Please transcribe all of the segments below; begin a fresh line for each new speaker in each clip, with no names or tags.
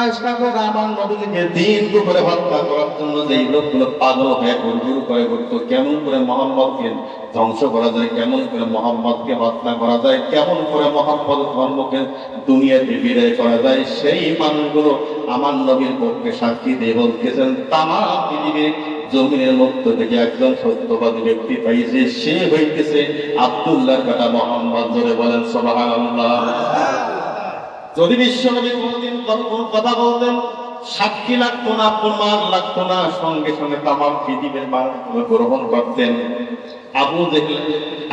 আমার নবীকে দিন দুপুরে হত্যা করার জন্য যেই লোকগুলো পাগল হয়ে ঘুরঘুর করে ঘুরতো, কেমন করে মোহাম্মদকে ধ্বংস করা যায়, কেমন করে মোহাম্মদকে হত্যা করা যায়, কেমন করে মোহাম্মদ ধর্মকে দুনিয়াতে বিদায় করা যায়, সেই মানুষগুলো আমার নবীর পক্ষে সাক্ষী দিয়ে বলতেছেন তামাম পৃথিবীর জমিনের মধ্য থেকে একজন সত্যবাদী ব্যক্তি পাইছে, সে হইতেছে আব্দুল্লাহ কাটা মোহাম্মদ। জোরে বলেন সুবহানাল্লাহ। যদি বিশ্বনবী কোনদিন কোনো কথা বলতেন, সাক্ষী লাগতো না, প্রমাণ লাগতো না, সঙ্গে সঙ্গে তামাম পৃথিবীর মানুষগুলো গ্রহণ করতেন।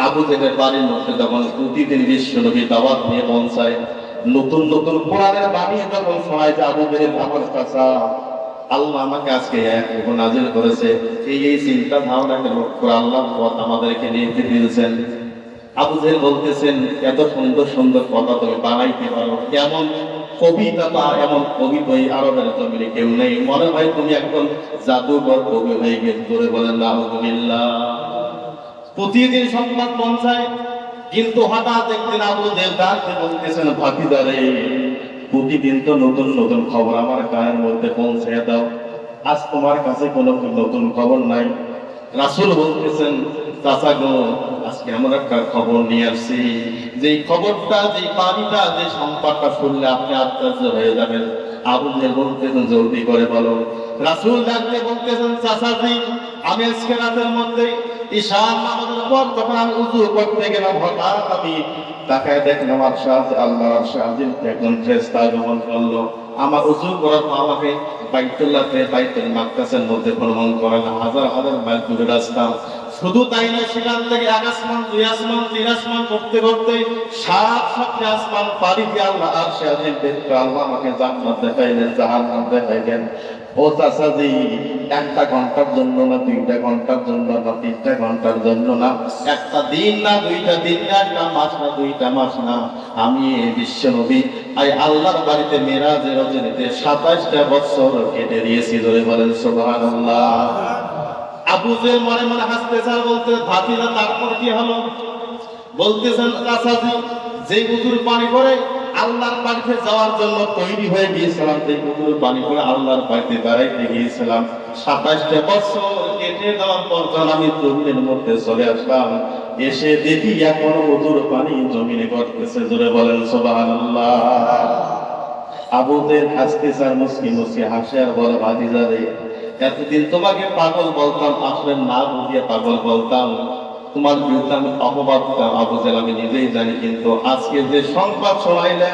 আবু জেহেলের বাড়ির মধ্যে যখন প্রতিদিন বিশ্বনবী দাওয়াত নিয়ে পৌঁছায়, নতুন নতুন কোরআনের বাণী যখন শোনায় যে আবু জেহেল আমার চাচা, আল্লাহ আমাকে আজকে নাজিল করেছে, এই চিন্তা ধারণা কেন করে আল্লাহ আমাদেরকে নিয়ে দিয়েছেন। আবু জেহেল বলতেছেন এত সুন্দর সুন্দর কথা তুমি বানাইতে পারো, এমন কবিতা বা এমন কবি তো এই আরবের জমিনে কেউ নেই, মনে হয় তুমি একজন জাদুকর কবি হয়ে গেছে। জোরে বলেন আলহামদুলিল্লাহ। প্রতিদিন সংবাদ পৌঁছায়, কিন্তু হঠাৎ একদিন আবু জেহেল ডাকতে বলতেছেন ভাতিজারে, প্রতিদিন তো নতুন নতুন খবর আমার কানের মধ্যে পৌঁছে দাও, আজ তোমার কাছে কোনো নতুন খবর নাই। রাসূল বলতেছেন চাচা গো, আজকে আমরা একটা খবর নিয়ে আসছি, যে খবরটা, যে পানিটা, যে সংবাদটা শুনলে আপনি আশ্চর্য হয়ে যাবেন। আবু জেহেল বলতেছেন জলদি করে বলো। রাসূল ডাকতে বলতেছেন চাচাজি, আমি আজকে রাতের মধ্যে ঈশান নামাজের পর যখন আমি উযু করতে গেলাম, হঠাৎ আমি তাকায় দেখলাম আল্লাহর আরশে আজিম একজন ফেরেশতা আগমন করলো। আমার উযু করার পর আমাকে বাইতুল মাকদাসের মধ্যে ভ্রমণ করানো, হাজার হাজার মাইল দূরে রাস্তা। শুধু তাই নয়, সেখান থেকে এক আসমান, দুই আসমান, তিন আসমান করতে করতে সাতটি আসমান পাড়ি দিয়ে আল্লাহ আরশে আজিম দেখতে আল্লাহ আমাকে জান্নাত দেখাইলেন, জাহান্নাম দেখাইলেন। ও চাচাজি, একটা ঘন্টার জন্য না, 2টা ঘন্টার জন্য না, 3টা ঘন্টার জন্য না, একটা দিন না, 2টা দিন না, একটা মাস না, 2টা মাস না, আমি বিশ্ব নবী আল্লাহর বাড়িতে মেরাজের রজনীতে 27টা বছর কেটে দিয়েছি। ধরে বলেন সুবহানাল্লাহ। আবু জেহেল মনে মনে হাসতেছে আর বলতে, ভাতিজা তারপর কি হলো? বলতেছেন চাচাজি, যে উযুর পানি করে আল্লাহর বাড়িতে যাওয়ার জন্য তৈরি হয়ে গিয়েছিলাম, যে উযুর পানি করে আল্লাহর বাড়িতে বেড়াইতে গিয়েছিলাম, 27টা বছর কেটে যাওয়ার পর যখন আমি জমিনের মধ্যে চলে আসলাম, এসে দেখি এখনো উযুর পানি জমিনে গড়তেছে। জোরে বলেন সুবহানাল্লাহ। আবু জেহেল হাসতেছে আর মুসকি মুসকি হাসে আর বলে, ভাতিজা রে, এতদিন তোমাকে পাগল বলতাম, আসলে না বুঝিয়ে পাগল বলতাম, তোমার বিরুদ্ধে আমি অপবাদ দিতাম। আবু জেহেল আমি নিজেই জানি, কিন্তু আজকে যে সংবাদ শোনাইলে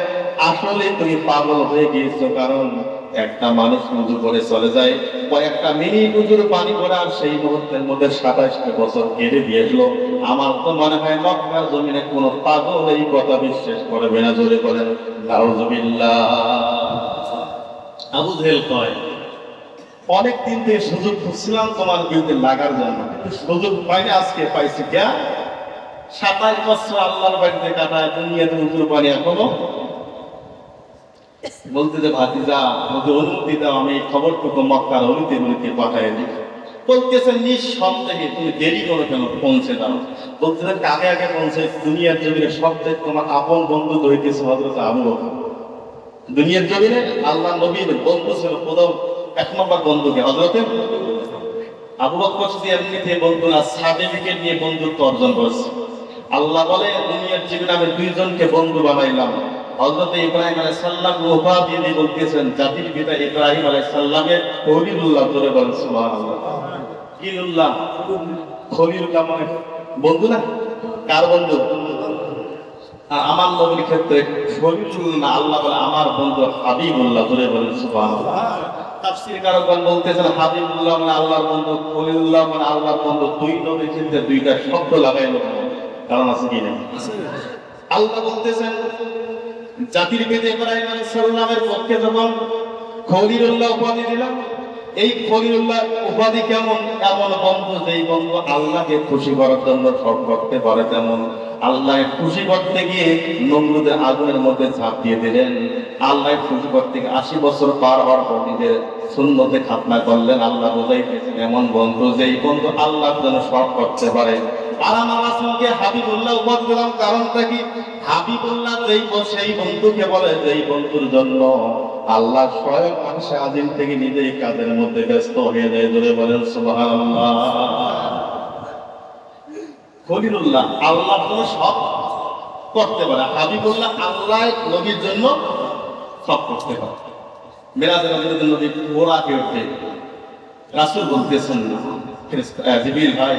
আসলে তুমি পাগল হয়ে গিয়েছো। কারণ একটা মানুষ উযু করে চলে যায়, কয়েকটা মিনিট উযুর পানি করে, আর সেই মুহূর্তের মধ্যে 27টা বছর কেটে দিয়েছিল। আমার তো মনে হয় মক্কার জমিনে কোনো পাগল এই কথা বিশ্বাস করবে না। জোরে বলেন নাউযুবিল্লাহ। আবু জেহেল কয়, অনেক দিন থেকে সুযোগ খুঁজছিলাম তোমার বিরুদ্ধে লাগার জন্য, কিন্তু সুযোগ পাইনি, আজকে পাইছি। কে? 27 বছর আল্লাহর বাড়িতে কাটায়, দুনিয়াতে উযুর পানি এখনো। বলতে যে ভাতিজা, যদি অনুমতি দাও আমি এই খবরটুকু মক্কার অলিতে গলিতে পাঠাই দিই। বলতেছে নিঃসন্দেহে, তুমি দেরি করো কেন, পৌঁছে দাও। বলতেছে কাকে আগে পৌঁছে? দুনিয়ার জমিনে সবচেয়ে তোমার আপন বন্ধু হইতেছে হযরত আবু বকর। দুনিয়ার জমিনে আল্লাহ নবীর বন্ধু ছিল প্রথম 1 নম্বর বন্ধুকে হযরতে আবু বকর। যদি এমনিতে বন্ধু না, সার্টিফিকেট নিয়ে বন্ধুত্ব অর্জন করেছে। আল্লাহ বলে দুনিয়ার জীবনে আমি 2 জনকে বন্ধু বানাইলাম। হযরত ইব্রাহিম আলাইহিস সালাম উপাধি দিয়ে বলতেছেন, জাতির পিতা ইব্রাহিম আলাইহিস সালামের খলিলুল্লাহ। ধরে বলেন সুবহানাল্লাহ। খলিলুল্লাহ, খলিলুল্লাহ মানে বন্ধু না? কার বন্ধু? আমার নবীর ক্ষেত্রে খলিলুল্লাহ, আল্লাহ বলে আমার বন্ধু হাবিবুল্লাহ। ধরে বলেন সুবহানাল্লাহ। তাফসীরকারগণ বলতেছেন হাবিবুল্লাহ মানে আল্লাহর বন্ধু, খলিলুল্লাহ মানে আল্লাহর বন্ধু। 2 নবীর ক্ষেত্রে 2টা শব্দ লাগাইলো, কারণ আছে কি না? আল্লাহ বলতেছেন জাতির পিতা ইব্রাহিম আলাইহিস সালামের পক্ষে যখন খলিলুল্লাহ উপাধি দিলাম, এই খলিলুল্লাহ উপাধি কেমন? এমন বন্ধু, যেই বন্ধু আল্লাহকে খুশি করার জন্য সব করতে পারে। তেমন আল্লাহ খুশি করতে গিয়ে নমরুদের আগুনের মধ্যে ঝাঁপ দিয়ে দিলেন। আল্লাহ খুশি করতে গিয়ে 80 বছর পার হওয়ার পর নিজের সুন্নতে খাতনা করলেন। আল্লাহ বোঝাইতেছেন এমন বন্ধু, যেই বন্ধু আল্লাহর জন্য সব করতে পারে। আর আমার রাসূলকে হাবিবুল্লাহ উপাধি দিলাম, কারণটা কি? হাবিবুল্লাহ যেই সেই বন্ধুকে বলে, যেই বন্ধুর জন্য আল্লাহ স্বয়ং মানুষে আদিম থেকে নিজেই কাজের মধ্যে ব্যস্ত হয়ে যায়। ধরে বলেন সুবহানাল্লাহ। খলিলুল্লাহ আল্লাহ জন্য সব করতে পারে, হাবিবুল্লাহ আল্লাহ নবীর জন্য সব করতে পারে। মেরাজের নবী ঘোড়াকে উঠে রাসূল বলতেছেন জিবরিল ভাই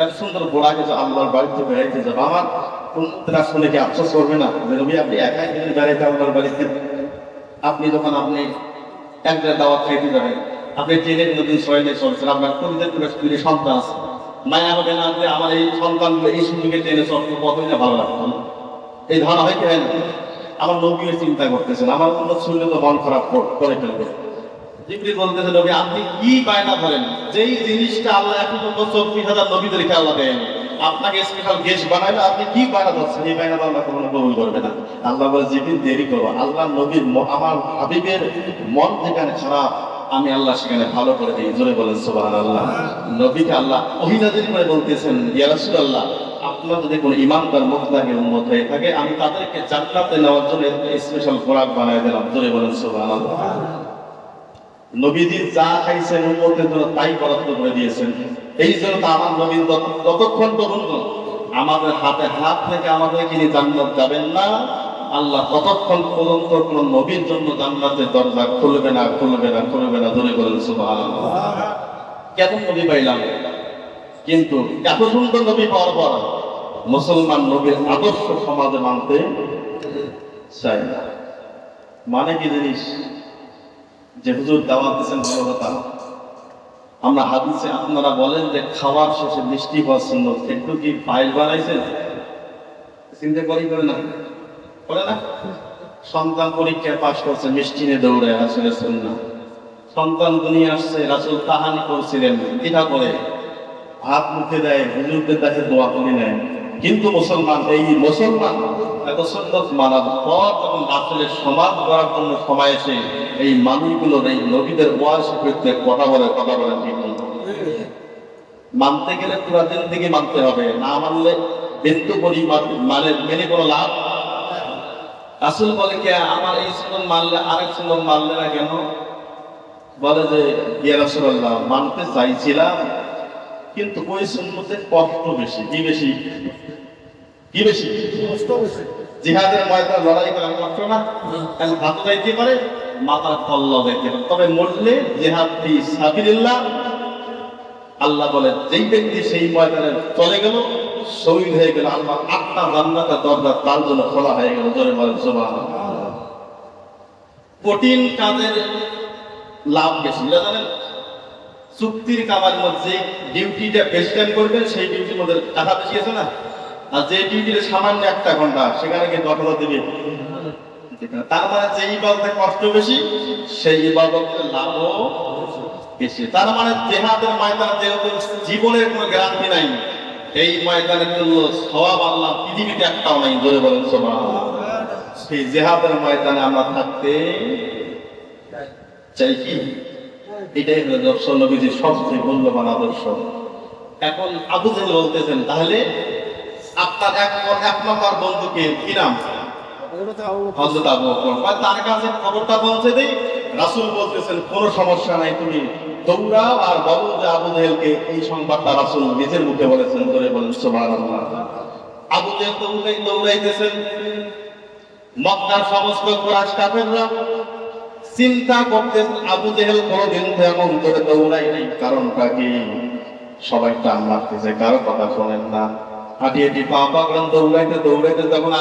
এত সুন্দর ঘোড়াকে যে আল্লাহর বাড়িতে বেড়াইতে যাবো, আমার উম্মতরা শুনে কি আফসোস করবে না যে নবী আপনি একাই দিন বেড়াইতে আল্লাহর বাড়িতে? আপনি যখন আপনি একটা দাওয়াত খাইতে যাবেন, আপনি ট্রেনের নতুন শরীরে চলছেন, আপনার কবিতার সন্তান আছে, মায়া হবে না যে আমার এই সন্তানগুলো এই সুযোগে ট্রেনে চলতে কতই না ভালো লাগতো না, এই ধারণা হয় কি হয় না? আমার নবীর চিন্তা করতেছেন, আমার উন্নত শুনলে তো মন খারাপ করে ফেলবে। জিবরিল বলতেছে নবী আপনি কি বায়না করেন, যেই জিনিসটা আল্লাহ এখন পর্যন্ত 40,000 নবীদেরকে আল্লাহ দেন, আপনাকে স্পেশাল গেস্ট বানাইলে আপনি কি বায়না করছেন? এই বায়না আল্লাহ কখনো কবুল করবে না। আল্লাহ বলে জিবরিল দেরি করো, আল্লাহ নবীর আমার হাবিবের মন যেখানে খারাপ আমি আল্লাহ সেখানে ভালো করে দিই। জোরে বলেন সুবহানাল্লাহ। নবীকে আল্লাহ ওহী নাযিল করে বলতেছেন ইয়া রাসূলুল্লাহ আপনার যদি কোনো ইমানদার মুত্তাকি উম্মত হয়ে থাকে আমি তাদেরকে জান্নাতে নেওয়ার জন্য স্পেশাল খোরাক বানায় দিলাম। জোরে বলেন সুবহানাল্লাহ। নবীজি যা খাইছেন উম্মতের জন্য তাই বরাদ্দ করে দিয়েছেন। এই জন্য তো আমার নবী ততক্ষণ পর্যন্ত আমাদের হাতে হাত থেকে আমাদের যিনি জান্নাত যাবেন না, আল্লাহ ততক্ষণ পর্যন্ত কোন নবীর জন্য জান্নাতের দরজা খুলবে না, খুলবে না, খুলবে না। ধরে বলেন সুবহানাল্লাহ। কেমন নবী পাইলাম, কিন্তু এত সুন্দর নবী পাওয়ার পর মুসলমান নবীর আদর্শ সমাজে মানতে চায় না। মানে কি জিনিস যে হুজুর দাওয়াত দিচ্ছেন ভালো কথা, আমরা হাদিসে আপনারা বলেন যে খাওয়ার শেষে মিষ্টি খাওয়ার সুন্নত, একটু কি ফাইল বানাইছেন? চিন্তা করে না করে না? সন্তান পরীক্ষায় পাশ করছে মিষ্টি নিয়ে দৌড়ে আসলে সুন্নাত। সন্তান দুনিয়া আসছে রাসূল তাহানি করছিলেন এটা করে হাত মুখে দেয়, হুজুরদের কাছে দোয়া করে নেয়। কিন্তু মুসলমান এত সুন্নত মানার পর যখন রাসূলের সমাজ করার জন্য সময় এসে এই মানুষগুলোর এই নবীদের ওয়াজ করতে কথা বলে ঠিক নেই। মানতে গেলে পুরা দিন থেকে মানতে হবে, না মানলে বিন্দু পরিমাণ মানে মেনে কোনো লাভ। রাসূল বলে কে আমার এই সুন্নত মানলে আরেক সুন্নত মানলে না কেন? বলে যে ইয়া রাসূলুল্লাহ মানতে চাইছিলাম কিন্তু ওই সুন্নতের কষ্ট বেশি। কি বেশি কষ্ট বেশি? জিহাদের ময়দানে লড়াই করা কষ্ট না? কাল ভাত যাইতে পারে, মাথার কল্লা যাইতে পারে, তবে মরলে জিহাদ ফি সাবিলিল্লাহ। আল্লাহ বলে যেই ব্যক্তি সেই ময়দানে চলে গেল শহীদ হয়ে গেল, আল্লাহ 8টা জান্নাতের দরজা তার জন্য খোলা হয়ে গেল। জোরে বলেন সুবহানাল্লাহ। কঠিন কাজের লাভ বেশি, জানেন? চুক্তির কামার মধ্যে ডিউটিটা বেশি টাইম করবেন সেই ডিউটির মধ্যে টাকা বেশি আছে না? আর যে ডিউটিটা সামান্য 1 ঘন্টা সেখানে গিয়ে 10,000 দেবে। তার মানে যে ইবাদতে কষ্ট বেশি সেই ইবাদতের লাভও বেশি। তার মানে জিহাদের ময়দানে যেহেতু জীবনের কোনো গ্যারান্টি নাই, এই ময়দানের জন্য সওয়াব আল্লাহ পৃথিবীতে একটাও নাই। জোরে বলেন সুবহানাল্লাহ। সেই জিহাদের ময়দানে আমরা থাকতে চাই কি? এটাই হলো দর্শন নবীজির সবচেয়ে মূল্যবান আদর্শ। এখন আবু জেহেল বলতেছেন তাহলে আপনার এক নম্বর বন্ধুকে কি নাম? হযরত আবু বকর। তার কাছে খবরটা পৌঁছে দেই। রাসূল বলতেছেন কোনো সমস্যা নাই, তুমি দৌড়াও আর বলো যে আবু জেহেলকে এই সংবাদটা রাসূল নিজের মুখে বলেছেন। ধরে বলেন সুবহানাল্লাহ। আবু জেহেল দৌড়াইতেছেন। মক্কার সমস্ত কুরাইশ কাফেররা চিন্তা করতেছেন আবু জেহেল কোনদিন এমন করে দৌড়াই নাই, কারণটা কি? সবাই টান মারতেছে, কারো কথা শোনেন না। হাঁটি পা পাকড়ান দৌড়াইতে যখন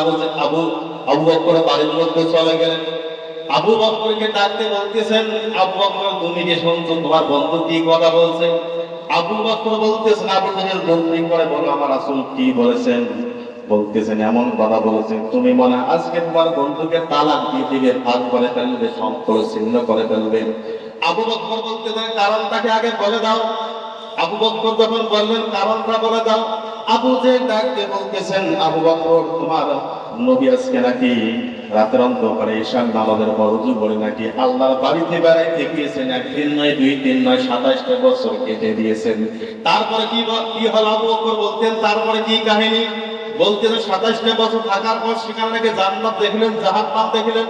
আবু বকর বাড়ির মধ্যে চলে গেলেন, আবু বকরকে ডাকতে বলতেছেন আবু বকর তুমি কি শুনছো তোমার বন্ধু কি কথা বলছে? আবু বকর বলতেছেন আবু জেহেল বন্দি করে বলো আমার রাসূল কি বলেছেন? বলতেছেন এমন কথা বলেছেন তুমি মনে আজকে তোমার বন্ধুকে তালাক দিয়ে দিবে, ভাগ করে ফেলবে, সম্পর্ক ছিন্ন করে ফেলবে। আবু বকর বলতেছেন কারণটাকে আগে বলে দাও। আবু বকর যখন বললেন কারণটা বলে দাও, আবু জেহেল ডাকতে বলতেছেন আবু বকর তোমার নবী আজকে নাকি রাতের অন্ধকারে ঈশান নামাজের পর ওযু করে নাকি আল্লাহর বাড়িতে বেড়াইতে গিয়েছেন, 1 দিন নয় 2 দিন নয় 27টা বছর কেটে দিয়েছেন। তারপরে কি হলো? আবু বকর বলতেন তারপরে কি কাহিনী? বলতেন 27টা বছর থাকার পর সেখানে নাকি জান্নাত দেখলেন, জাহান্নাম দেখলেন।